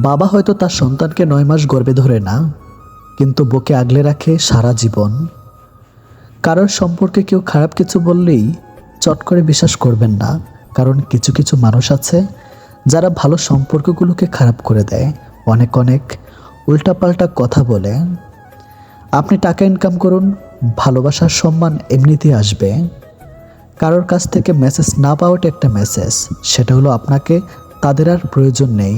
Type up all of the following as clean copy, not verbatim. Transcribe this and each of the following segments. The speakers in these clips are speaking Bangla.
বাবা হয়তো তার সন্তানকে 9 মাস গর্ভে ধরে না, কিন্তু বুকে আগলে রাখে সারা জীবন। কারোর সম্পর্কে কেউ খারাপ কিছু বললেই চট করে বিশ্বাস করবেন না, কারণ কিছু কিছু মানুষ আছে যারা ভালো সম্পর্কগুলোকে খারাপ করে দেয়, অনেক অনেক উল্টাপাল্টা কথা বলে। আপনি টাকা ইনকাম করুন, ভালোবাসার সম্মান এমনিতেই আসবে। কারোর কাছ থেকে মেসেজ না পাওয়াটা একটা মেসেজ, সেটা হলো আপনাকে তাদের আর প্রয়োজন নেই।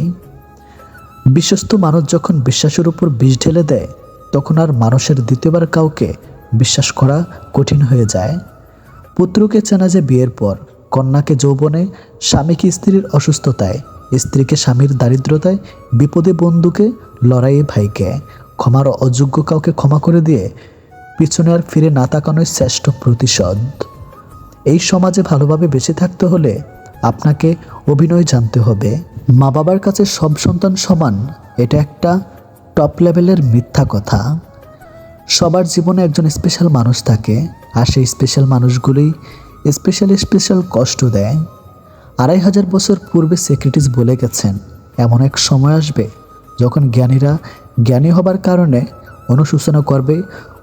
বিশ্বস্ত মানুষ যখন বিশ্বাসের উপর বিষ ঢেলে দেয়, তখন আর মানুষের দ্বিতীয়বার কাউকে বিশ্বাস করা কঠিন হয়ে যায়। পুত্রকে চেনা যে বিয়ের পর, কন্যাকে যৌবনে, স্বামীকে স্ত্রীর অসুস্থতায়, স্ত্রীকে স্বামীর দারিদ্রতায়, বিপদে বন্ধুকে, লড়াইয়ে ভাইকে, ক্ষমার অযোগ্য কাউকে ক্ষমা করে দিয়ে পিছনে আর ফিরে না তাকানোই শ্রেষ্ঠ প্রতিশোধ। এই সমাজে ভালোভাবে বেঁচে থাকতে হলে আপনাকে অভিনয় জানতে হবে। মা বাবার কাছে সব সন্তান সমান, এটা একটা টপ লেভেলের মিথ্যা কথা। সবার জীবনে একজন স্পেশাল মানুষ থাকে, আর সেই স্পেশাল মানুষগুলোই স্পেশাল কষ্ট দেয়। 2500 বছর পূর্বে সক্রেটিস বলে গেছেন, এমন এক সময় আসবে যখন জ্ঞানীরা জ্ঞানী হবার কারণে অনুশোচনা করবে,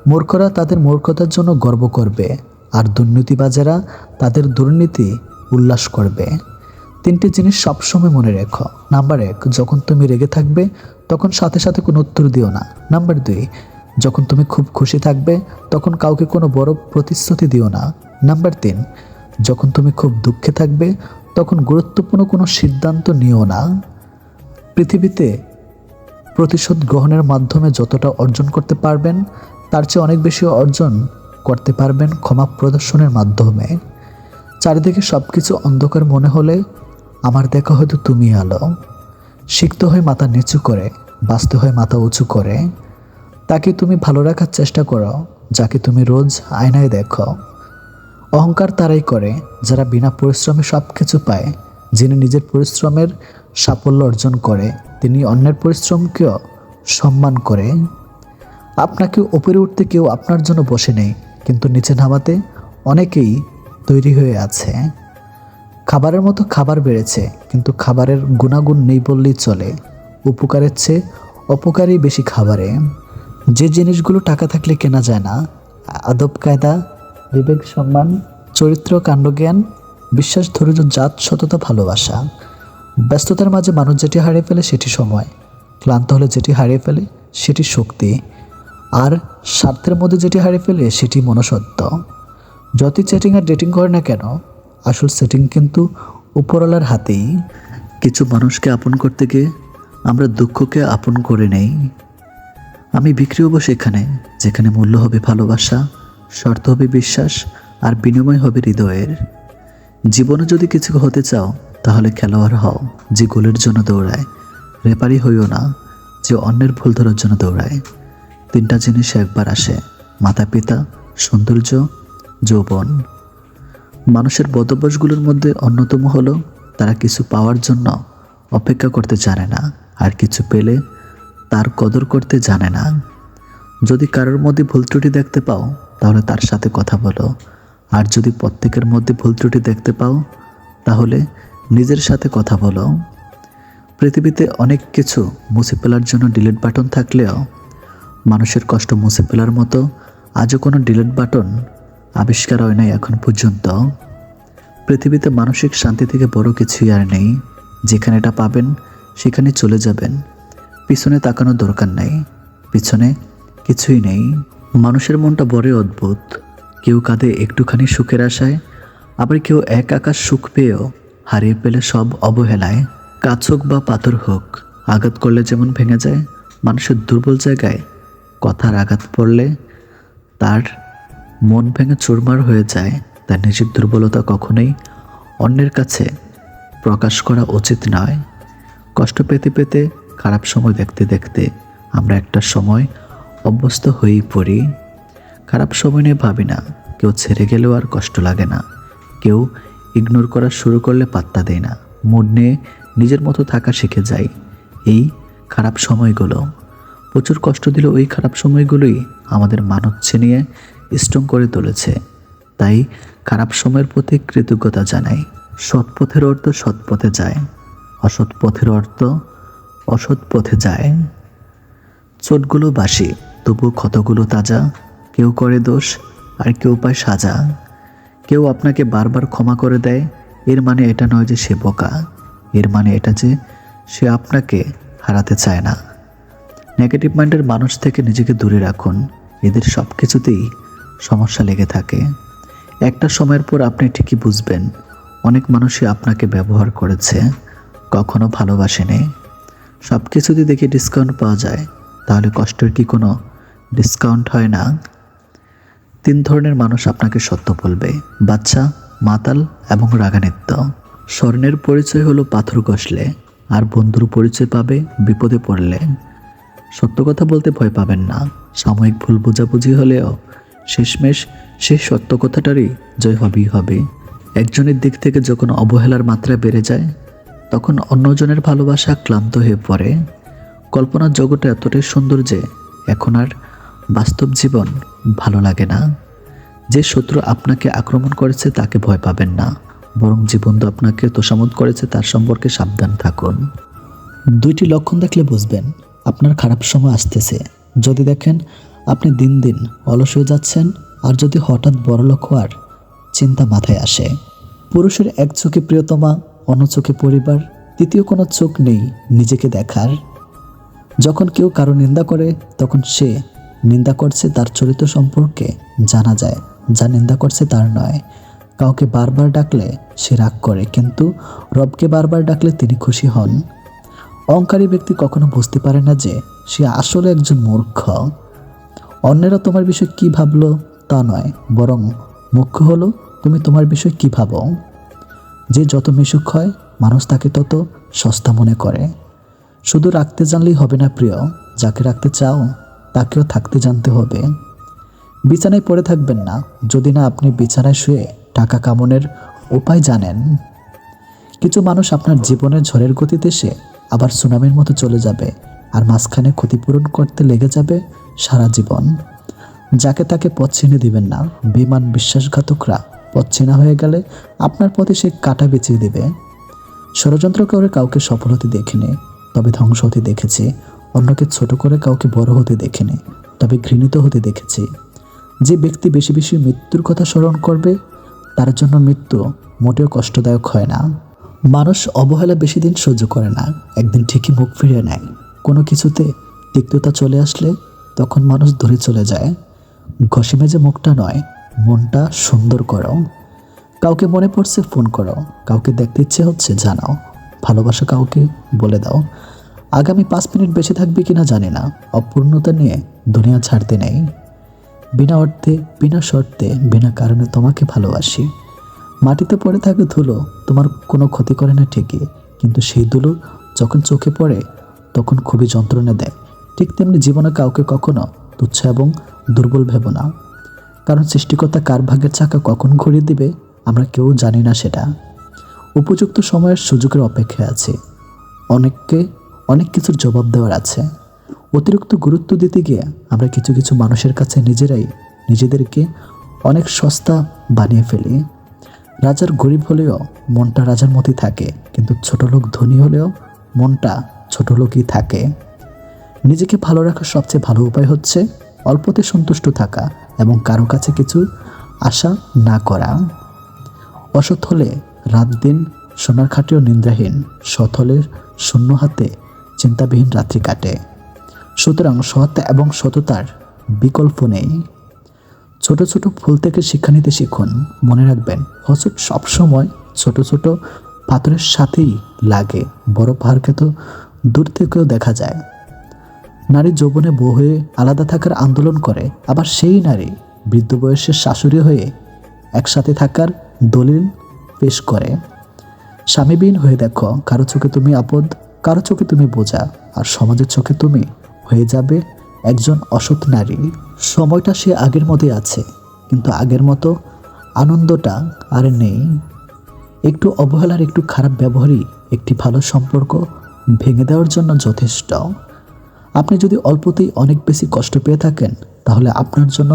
মূর্খরা তাদের মূর্খতার জন্য গর্ব করবে, আর দুর্নীতিবাজেরা তাদের দুর্নীতি উল্লাস করবে। 3টি জিনিস সবসময় মনে রেখো। নাম্বার 1, যখন তুমি রেগে থাকবে তখন সাথে সাথে কোনো উত্তর দিও না। নাম্বার 2, যখন তুমি খুব খুশি থাকবে তখন কাউকে কোনো বড় প্রতিশ্রুতি দিও না। নাম্বার 3, যখন তুমি খুব দুঃখে থাকবে তখন গুরুত্বপূর্ণ কোনো সিদ্ধান্ত নিও না। পৃথিবীতে প্রতিশোধ গ্রহণের মাধ্যমে যতটা অর্জন করতে পারবেন, তার চেয়ে অনেক বেশি অর্জন করতে পারবেন ক্ষমা প্রদর্শনের মাধ্যমে। চারিদিকে সব কিছু অন্ধকার মনে হলে আমার দেখা হয়তো তুমি আলো। শিখতে হয় মাথা নিচু করে, বাঁচতে হয় মাথা উঁচু করে। তাকে তুমি ভালো রাখার চেষ্টা করো যাকে তুমি রোজ আয়নায় দেখো। অহংকার তারাই করে যারা বিনা পরিশ্রমে সব কিছু পায়। যিনি নিজের পরিশ্রমের সাফল্য অর্জন করে, তিনি অন্যের পরিশ্রমকেও সম্মান করে। আপনাকে উপরে উঠতে কেউ আপনার জন্য বসে নেই, কিন্তু নিচে নামাতে অনেকেই তৈরি হয়ে আছে। খাবারের মতো খাবার বেড়েছে, কিন্তু খাবারের গুণাগুণ নেই বললেই চলে। উপকারের চেয়ে অপকারই বেশি খাবারে। যে জিনিসগুলো টাকা থাকলে কেনা যায় না, আদব কায়দা, বিবেক, সম্মান, চরিত্র, কাণ্ডজ্ঞান, বিশ্বাস, ধৈর্য, জাত, সততা, ভালোবাসা। ব্যস্ততার মাঝে মানুষ যেটি হারিয়ে ফেলে সেটি সময়, ক্লান্ত হলে যেটি হারিয়ে ফেলে সেটি শক্তি, আর স্বার্থের মধ্যে যেটি হারিয়ে ফেলে সেটি মনুষ্যত্ব। যতই চ্যাটিং আর ডেটিং করে না কেন, আসল সেটিং কিন্তু উপরওয়ালার হাতেই। কিছু মানুষকে আপন করতে গিয়ে আমরা দুঃখকে আপন করে নেই। আমি বিক্রি হব সেখানে যেখানে মূল্য হবে ভালোবাসা, শর্ত হবে বিশ্বাস, আর বিনিময় হবে হৃদয়ের। জীবনে যদি কিছু হতে চাও তাহলে খেলোয়াড় হও যে গোলের জন্য দৌড়ায়, রেপারি হইও না যে অন্যের ভুল ধরার জন্য দৌড়ায়। 3টা জিনিস একবার আসে, মাতা পিতা, সৌন্দর্য, যৌবন। মানুষের বদভ্যাসগুলোর মধ্যে অন্যতম হলো তারা কিছু পাওয়ার জন্য অপেক্ষা করতে জানে না, আর কিছু পেলে তার কদর করতে জানে না। যদি কারোর মধ্যে ভুল ত্রুটি দেখতে পাও তাহলে তার সাথে কথা বলো, আর যদি প্রত্যেকের মধ্যে ভুল ত্রুটি দেখতে পাও তাহলে নিজের সাথে কথা বলো। পৃথিবীতে অনেক কিছু মুছে ফেলার জন্য ডিলিট বাটন থাকলেও মানুষের কষ্ট মুছে ফেলার মতো আজও কোনো ডিলিট বাটন আবিষ্কার হয় নাই এখন পর্যন্ত। পৃথিবীতে মানসিক শান্তি থেকে বড় কিছুই আর নেই। যেখানে এটা পাবেন সেখানে চলে যাবেন, পিছনে তাকানোর দরকার নেই, পিছনে কিছুই নেই। মানুষের মনটা বড়ই অদ্ভুত। কেউ কাঁদে একটুখানি সুখের আশায়, আবার কেউ এক আকাশ সুখ পেয়েও হারিয়ে পেলে সব অবহেলায়। কাছ হোক বা পাথর হোক, আঘাত করলে যেমন ভেঙে যায়, মানুষের দুর্বল জায়গায় কথার আঘাত পড়লে তার মন ভেঙে চুরমার হয়ে যায়। তার নিজের দুর্বলতা কখনোই অন্যের কাছে প্রকাশ করা উচিত নয়। কষ্ট পেতে পেতে, খারাপ সময় দেখতে দেখতে আমরা একটা সময় অভ্যস্ত হয়েই পড়ি। খারাপ সময় নিয়ে ভাবি না, কেউ ছেড়ে গেলেও আর কষ্ট লাগে না, কেউ ইগনোর করা শুরু করলে পাত্তা দেয় না। মুড নিয়ে নিজের মতো থাকা শিখে যায়। এই খারাপ সময়গুলো প্রচুর কষ্ট দিল, ওই খারাপ সময়গুলোই আমাদের মানব ছিনিয়ে স্ট্রং করে তুলেছে। তাই খারাপ সময়ের প্রতি কৃতজ্ঞতা জানাই। সৎ পথের অর্থ সৎ পথে যায়, অসৎ পথের অর্থ অসৎ পথে যায়। চোটগুলো বাসি, তবু ক্ষতগুলো তাজা। কেউ করে দোষ আর কেউ পায় সাজা। কেউ আপনাকে বারবার ক্ষমা করে দেয়, এর মানে এটা নয় যে সে বোকা, এর মানে এটা যে সে আপনাকে হারাতে চায় না। নেগেটিভ মাইন্ডের মানুষ থেকে নিজেকে দূরে রাখুন, এদের সব কিছুতেই সমস্যা লেগে থাকে। একটা সময়ের পর আপনি ঠিকই বুঝবেন অনেক মানুষই আপনাকে ব্যবহার করেছে, কখনো ভালোবাসেনি। সব কিছুতে দেখে ডিসকাউন্ট পাওয়া যায়, তাহলে কষ্টের কি কোনো ডিসকাউন্ট হয় না? 3 ধরনের মানুষ আপনাকে সত্য বলবে: বাচ্চা, মাতাল এবং রাগান্বিত। স্বর্ণের পরিচয় হলো পাথর ঘষলে, আর বন্ধুর পরিচয় পাবে বিপদে পড়লে। সত্য কথা বলতে ভয় পাবেন না, সাময়িক ভুল বোঝাবুঝি হলেও শেষমেশ সেই সত্য কথাটারই জয় হবেই হবে। একজনের দিক থেকে যখন অবহেলার মাত্রা বেড়ে যায়, তখন অন্যজনের ভালোবাসা ক্লান্ত হয়ে পড়ে। কল্পনার জগৎটা এতটাই সুন্দর যে এখন আর বাস্তব জীবন ভালো লাগে না। যে শত্রু আপনাকে আক্রমণ করেছে তাকে ভয় পাবেন না, বরং যে বন্ধু আপনাকে তোষামোদ করেছে তার সম্পর্কে সাবধান থাকুন। 2টি লক্ষণ দেখলে বুঝবেন আপনার খারাপ সময় আসতেছে। যদি দেখেন আপনি দিন দিন অলস হয়ে যাচ্ছেন, আর যদি হঠাৎ বড়লোক হওয়ার চিন্তা মাথায় আসে। পুরুষের এক চোখে প্রিয়তমা, অন্য চোখে পরিবার, তৃতীয় কোনো চোখ নেই নিজেকে দেখার। যখন কেউ কারো নিন্দা করে, তখন সে নিন্দা করছে তার চরিত্র সম্পর্কে জানা যায়, যা নিন্দা করছে তার নয়। কাউকে বারবার ডাকলে সে রাগ করে, কিন্তু রবকে বারবার ডাকলে তিনি খুশি হন। অহংকারী ব্যক্তি কখনো বুঝতে পারে না যে সে আসলে একজন মূর্খ। অন্যেরা তোমার বিষয়ে কী ভাবলো তা নয়, বরং মুখ্য হলো তুমি তোমার বিষয়ে কী ভাবো। যে যত মিশুক হয়, মানুষ তাকে তত সস্তা মনে করে। শুধু রাখতে জানলেই হবে না প্রিয়, যাকে রাখতে চাও তাকেও থাকতে জানতে হবে। বিছানায় পড়ে থাকবেন না যদি না আপনি বিছানায় শুয়ে টাকা কামানোর উপায় জানেন। কিছু মানুষ আপনার জীবনের ঝড়ের গতিতে এসে আবার সুনামির মতো চলে যাবে, আর মাঝখানে ক্ষতিপূরণ করতে লেগে যাবে সারা জীবন। যাকে তাকে পথ চিনে দিবেন না। বেঈমান বিশ্বাসঘাতকরা পথ চেনা হয়ে গেলে আপনার পথে সে কাঁটা বিছিয়ে দেবে। ষড়যন্ত্র করে কাউকে সফল হতে দেখিনি, তবে ধ্বংস হতে দেখেছি। অন্যকে ছোট করে কাউকে বড় হতে দেখিনি, তবে ঘৃণিত হতে দেখেছি। যে ব্যক্তি বেশি বেশি মৃত্যুর কথা স্মরণ করবে, তার জন্য মৃত্যু মোটেও কষ্টদায়ক হয় না। মানুষ অবহেলা বেশি দিন সহ্য করে না, একদিন ঠিকই মুখ ফিরিয়ে নেয়। কোনো কিছুতে তিক্ততা চলে আসলে তখন মানুষ দূরে চলে যায়। ঘষে মেজে মুখটা নয়, মনটা সুন্দর করো। কাউকে মনে পড়ছে ফোন করো, কাউকে দেখতে ইচ্ছে হচ্ছে জানাও, ভালোবাসা কাউকে বলে দাও। আগামী 5 মিনিট বেঁচে থাকবে কিনা জানি না, অপূর্ণতা নিয়ে দুনিয়া ছাড়তে নেই। বিনা অর্থে, বিনা শর্তে, বিনা কারণে তোমাকে ভালোবাসি। মাটিতে পড়ে থাকে ধুলো তোমার কোনো ক্ষতি করে না ঠিকই, কিন্তু সেই ধুলো যখন চোখে পড়ে তখন খুবই যন্ত্রণা দেয়। ঠিক তেমনি জীবনে কাউকে কখনো তুচ্ছ এবং দুর্বল ভেবো না, কারণ সৃষ্টিকর্তা কার ভাগ্যের চাকা কখন ঘুরিয়ে দিবে আমরা কেউ জানি না সেটা। উপযুক্ত সময়ের সুযোগের অপেক্ষায় আছে, অনেককে অনেক কিছুর জবাব দেওয়ার আছে। অতিরিক্ত গুরুত্ব দিতে গিয়ে আমরা কিছু কিছু মানুষের কাছে নিজেরাই নিজেদেরকে অনেক সস্তা বানিয়ে ফেলি। রাজার গরিব হলেও মনটা রাজার মতোই থাকে, কিন্তু ছোট লোক ধনী হলেও মনটা ছোট লোকই থাকে। নিজেকে ভালো রাখার সবচেয়ে ভালো উপায় হচ্ছে অল্পতে সন্তুষ্ট থাকা এবং কারো কাছে কিছু আশা না করা। অসৎ হলে রাত দিন সোনার খাটেও নিন্দ্রাহীন, সৎ হলে শূন্য হাতে চিন্তাবিহীন রাত্রি কাটে। সুতরাং সৎ এবং সততার বিকল্প নেই। ছোট ছোট ভুল থেকে শিক্ষা নিতে শিখুন। মনে রাখবেন, হোঁচট সবসময় ছোট ছোট পাথরের সাথেই লাগে, বড় পাহাড়কে তো দূর থেকেও দেখা যায়। নারী যৌবনে বউ হয়ে আলাদা থাকার আন্দোলন করে, আবার সেই নারী বৃদ্ধ বয়সে শাশুড়ি হয়ে একসাথে থাকার দলিল পেশ করে। স্বামীবিহীন হয়ে দেখো, কারো চোখে তুমি আপদ, কারো চোখে তুমি বোঝা, আর সমাজের চোখে তুমি হয়ে যাবে একজন অসৎ নারী। সময়টা সে আগের মতোই আছে, কিন্তু আগের মতো আনন্দটা আর নেই। একটু অবহেলার, একটু খারাপ ব্যবহারই একটি ভালো সম্পর্ক ভেঙে দেওয়ার জন্য যথেষ্ট। আপনি যদি অল্পতেই অনেক বেশি কষ্ট পেয়ে থাকেন, তাহলে আপনার জন্য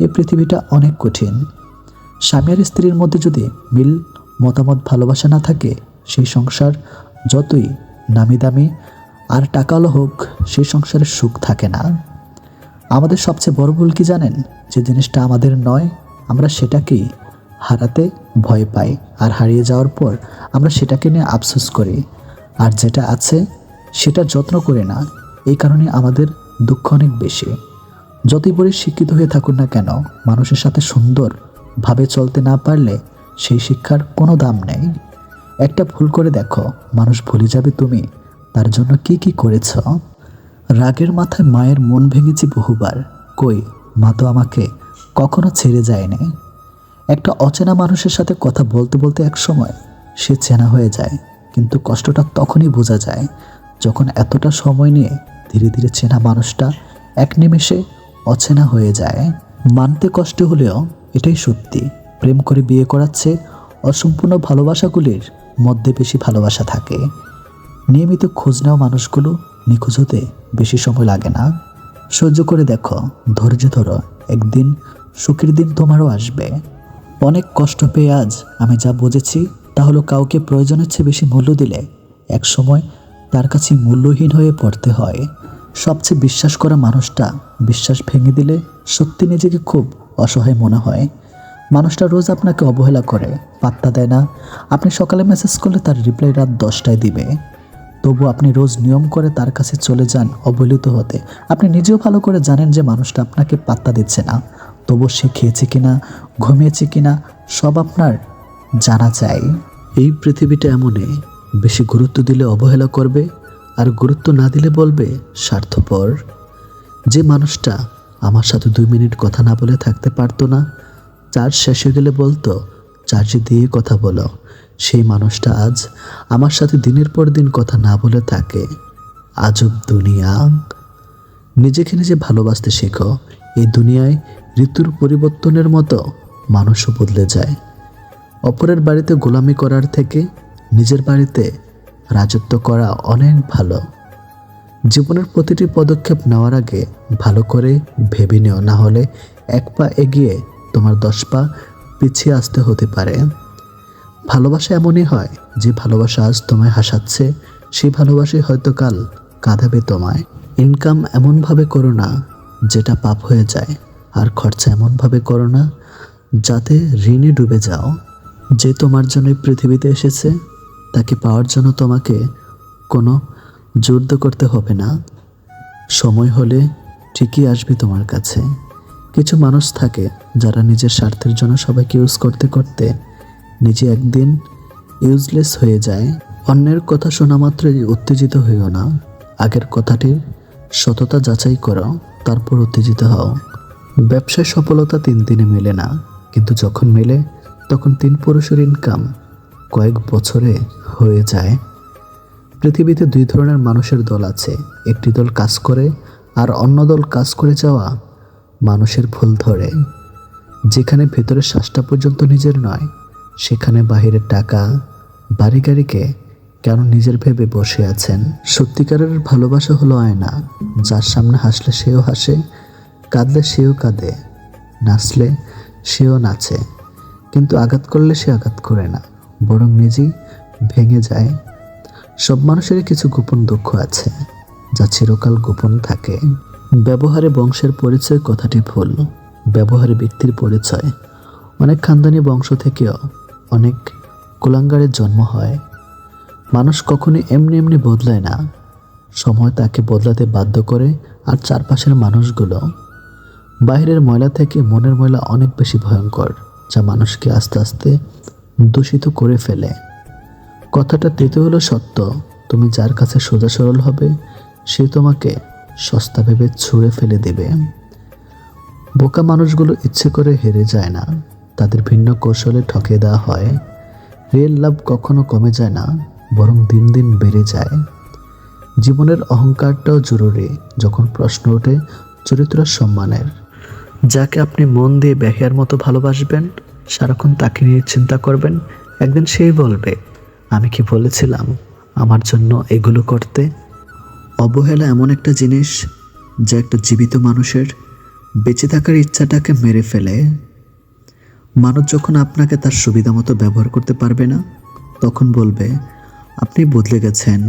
এই পৃথিবীটা অনেক কঠিন। স্বামী আর স্ত্রীর মধ্যে যদি মিল, মতামত, ভালোবাসা না থাকে, সেই সংসার যতই নামি দামি আর টাকাওয়ালা হোক, সেই সংসারে সুখ থাকে না। আমাদের সবচেয়ে বড় ভুল কি জানেন? যে জিনিসটা আমাদের নয়, আমরা সেটাকেই হারাতে ভয় পাই, আর হারিয়ে যাওয়ার পর আমরা সেটাকে নিয়ে আফসোস করি। আর যেটা আছে সেটা যত্ন করি না। এই কারণে আমাদের দুঃখ অনেক বেশি। যতই বড় শিক্ষিত হয়ে থাকুন না কেন, মানুষের সাথে সুন্দরভাবে চলতে না পারলে সেই শিক্ষার কোনো দাম নেই। একটা ভুল করে দেখো, মানুষ ভুলে যাবে তুমি তার জন্য কি কি করেছ। রাগের মাথায় মায়ের মন ভেঙেছি বহুবার, কই মা তো আমাকে কখনো ছেড়ে যায়নি। একটা অচেনা মানুষের সাথে কথা বলতে বলতে এক সময় সে চেনা হয়ে যায়, কিন্তু কষ্টটা তখনই বোঝা যায় যখন এতটা সময় নিয়ে ধীরে ধীরে চেনা মানুষটা এক নিমেষে অচেনা হয়ে যায়। মানতে কষ্ট হলেও এটাই সত্যি, প্রেম করে বিয়ে করাচ্ছে অসম্পূর্ণ ভালোবাসাগুলির মধ্যে বেশি ভালোবাসা থাকে। নিয়মিত খোঁজ নেওয়া মানুষগুলো নিখোঁজ হতে বেশি সময় লাগে না। সহ্য করে দেখো, ধৈর্য ধরো, একদিন সুখের দিন তোমারও আসবে। অনেক কষ্ট পেয়ে আজ আমি যা বুঝেছি তা হলো, কাউকে প্রয়োজনের চেয়ে বেশি মূল্য দিলে এক সময় তার কাছে মূল্যহীন হয়ে পড়তে হয়। সবচেয়ে বিশ্বাস করা মানুষটা বিশ্বাস ভেঙে দিলে সত্যি নিজেকে খুব অসহায় মনে হয়। মানুষটা রোজ আপনাকে অবহেলা করে, পাত্তা দেয় না। আপনি সকালে মেসেজ করলে তার রিপ্লাই রাত 10টায় দিবে। তবু আপনি রোজ নিয়ম করে তার কাছে চলে যান অবহেলিত হতে। আপনি নিজেও ভালো করে জানেন যে মানুষটা আপনাকে পাত্তা দিচ্ছে না, তবু সে খেয়েছে কিনা, ঘুমিয়েছে কিনা সব আপনার জানা চাই। এই পৃথিবীটা এমনই, বেশি গুরুত্ব দিলে অবহেলা করবে, আর গুরুত্ব না দিলে বলবে স্বার্থপর। যে মানুষটা আমার সাথে 2 মিনিট কথা না বলে থাকতে পারতো না, চার্জ শেষ হয়ে গেলে বলতো চার্জে দিয়ে কথা বলো, সেই মানুষটা আজ আমার সাথে দিনের পর দিন কথা না বলে থাকে। আজব দুনিয়া। নিজেকে নিজে ভালোবাসতে শেখো। এই দুনিয়ায় ঋতুর পরিবর্তনের মতো মানুষও বদলে যায়। অপরের বাড়িতে গোলামি করার থেকে নিজের বাড়িতে রাজত্ব করা অনেক ভালো। জীবনের প্রতিটি পদক্ষেপ নেওয়ার আগে ভালো করে ভেবে নিও, না হলে 1 পা এগিয়ে তোমার 10 পা পিছিয়ে আসতে হতে পারে। ভালোবাসা এমনই হয়, যে ভালোবাসা আজ তোমায় হাসাচ্ছে সেই ভালোবাসাই হয়তো কাল কাঁদাবে তোমায়। ইনকাম এমনভাবে করো না যেটা পাপ হয়ে যায়, আর খরচা এমনভাবে করো না যাতে ঋণে ডুবে যাও। যে তোমার জন্য পৃথিবীতে এসেছে তাকে পাওয়ার জন্য তোমাকে কোনো যুদ্ধ করতে হবে না। সময় হলে ঠিকই আসবে তোমার কাছে। কিছু মানুষ থাকে যারা নিজের স্বার্থের জন্য সবাইকে ইউজ করতে করতে নিজে একদিন ইউজলেস হয়ে যায়। অন্যের কথা শোনা মাত্রই উত্তেজিত হইও না। আগের কথাটির সততা যাচাই করো, তারপর উত্তেজিত হও। ব্যবসায় সফলতা 3 দিনে মেলে না, কিন্তু যখন মেলে তখন 3 পুরুষের ইনকাম কয়েক বছরে হয়ে যায়। পৃথিবীতে 2 ধরনের মানুষের দল আছে, একটি দল কাজ করে আর অন্য দল কাজ করে যাওয়া মানুষের ফুল ধরে। যেখানে ভেতরের শ্বাসটা পর্যন্ত নিজের নয়, সেখানে বাহিরের টাকা বাড়ি গাড়িকে কেন নিজের ভেবে বসে আছেন। সত্যিকারের ভালোবাসা হলো আয়না, যার সামনে হাসলে সেও হাসে, কাঁদলে সেও কাঁদে, নাচলে সেও নাচে, কিন্তু আঘাত করলে সে আঘাত করে না, বরং নিজেই ভেঙে যায়। সব মানুষেরই কিছু গোপন দুঃখ আছে, যা চিরকাল গোপন থাকে। ব্যবহারে বংশের পরিচয় কথাটি ভুল, ব্যবহারে ব্যক্তির পরিচয়। অনেক খানদানি বংশ থেকেও অনেক কুলাঙ্গারের জন্ম হয়। মানুষ কখনোই এমনি এমনি বদলায় না, সময় তাকে বদলাতে বাধ্য করে। আর চারপাশের মানুষগুলো, বাইরের ময়লা থেকে মনের ময়লা অনেক বেশি ভয়ঙ্কর, যা মানুষকে আস্তে আস্তে দূষিত করে ফেলে। কথাটা তেতো হলো সত্য, তুমি যার কাছে সোজা সরল হবে সে তোমাকে সস্তা ভেবে ছুঁড়ে ফেলে দেবে। বোকা মানুষগুলো ইচ্ছে করে হেরে যায় না, তাদের ভিন্ন কৌশলে ঠকিয়ে দেওয়া হয়। রিয়েল লাভ কখনো কমে যায় না, বরং দিন দিন বেড়ে যায়। জীবনের অহংকারটাও জরুরি যখন প্রশ্ন ওঠে চরিত্র সম্মানের। যাকে আপনি মন দিয়ে ব্যাখ্যার মতো ভালোবাসবেন, সারাক্ষণ তাকে নিয়ে চিন্তা করবেন, একদিন সেই বলবে আমি কি বলেছিলাম আমার জন্য এগুলো করতে। অবহেলা এমন একটা জিনিস যা একটা জীবিত মানুষের বেঁচে থাকার ইচ্ছাটাকে মেরে ফেলে। মানুষ যখন আপনাকে তার সুবিধা মতো ব্যবহার করতে পারবে না, তখন বলবে আপনি বদলে গেছেন।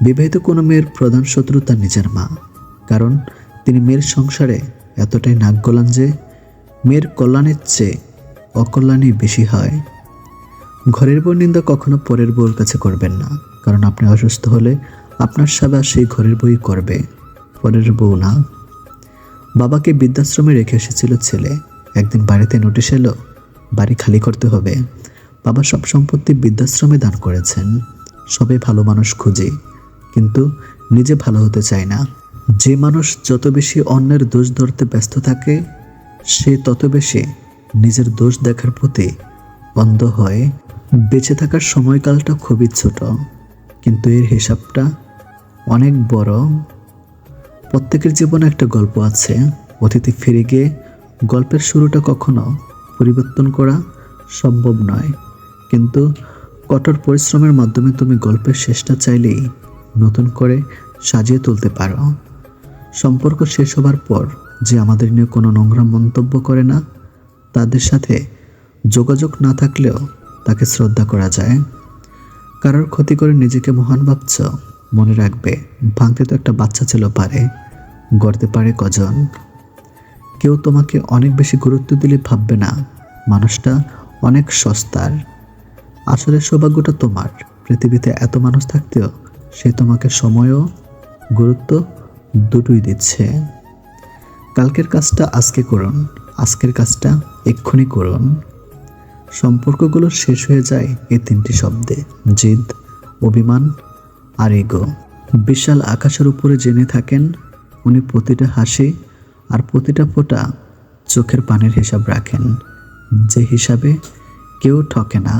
বিবাহিত কোনো মেয়ের প্রধান শত্রু তার নিজের মা, কারণ তিনি মেয়ের সংসারে এতটাই নাক গলান যে মেয়ের কল্যাণের চেয়ে অকল্যাণই বেশি হয়। ঘরের বউ নিন্দা কখনো পরের বউর কাছে করবেন না, কারণ আপনি অসুস্থ হলে আপনার সেবা সেই ঘরের বউই করবে, পরের বউ না। বাবাকে বৃদ্ধাশ্রমে রেখে এসেছিল ছেলে। একদিন বাড়িতে নোটিশ এলো, বাড়ি খালি করতে হবে। বাবা সব সম্পত্তি বৃদ্ধাশ্রমে দান করেছেন। সবাই ভালো মানুষ খুঁজে, কিন্তু নিজে ভালো হতে চায় না। যে মানুষ যত বেশি অন্যের দোষ ধরতে ব্যস্ত থাকে, সে তত বেশি নিজের দোষ দেখার প্রতি অন্ধ হয়। বেঁচে থাকার সময়কালটা খুবই ছোট, কিন্তু এর হিসাবটা অনেক বড়। প্রত্যেকের জীবনে একটা গল্প আছে। অতীতে ফিরে গিয়ে গল্পের শুরুটা কখনো পরিবর্তন করা সম্ভব নয়, কিন্তু কঠোর পরিশ্রমের মাধ্যমে তুমি গল্পের শেষটা চাইলেই নতুন করে সাজিয়ে তুলতে পারো। সম্পর্ক শেষ হবার পর যে আমাদের নিয়ে কোনো নোংরা মন্তব্য করে না, তাদের সাথে যোগাযোগ না থাকলেও তাকে শ্রদ্ধা করা যায়। কারোর ক্ষতি করে নিজেকে মহান ভাবছ, মনে রাখবে ভাঙতে তো একটা বাচ্চা ছিল পারে, গড়তে পারে কজন। কেউ তোমাকে অনেক বেশি গুরুত্ব দিলে ভাববে না মানুষটা অনেক সস্তার। আসলে সৌভাগ্যটা তোমার, পৃথিবীতে এত মানুষ থাকতেও সে তোমাকে সময় ও গুরুত্ব দুটোই দিচ্ছে। কালকের কাজটা আজকে করুন, আজকের কাজটা এক্ষুনি করুন। সম্পর্কগুলো শেষ হয়ে যায় এই তিনটি শব্দে: জিদ, অভিমান আর ইগো। বিশাল আকাশের উপরে জেনে থাকেন, উনি প্রতিটা হাসি আর প্রতিটা ফোঁটা চোখের পানির হিসাব রাখেন, যে হিসাবে কেউ ঠকে না।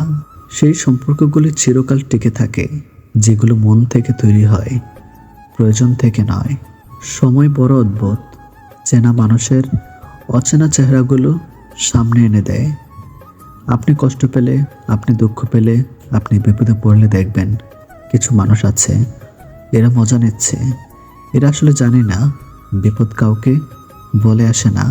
সেই সম্পর্কগুলি চিরকাল টিকে থাকে যেগুলো মন থেকে তৈরি হয়, প্রয়োজন থেকে নয়। সময় বড় অদ্ভুত, চেনা মানুষের অচেনা চেহারাগুলো সামনে এনে দেয়। আপনি কষ্ট পেলে, আপনি দুঃখ পেলে, আপনি বিপদে পড়লে দেখবেন কিছু মানুষ আছে, এরা মজা নিচ্ছে। এরা আসলে জানে না বিপদ কাউকে বলে আসে না।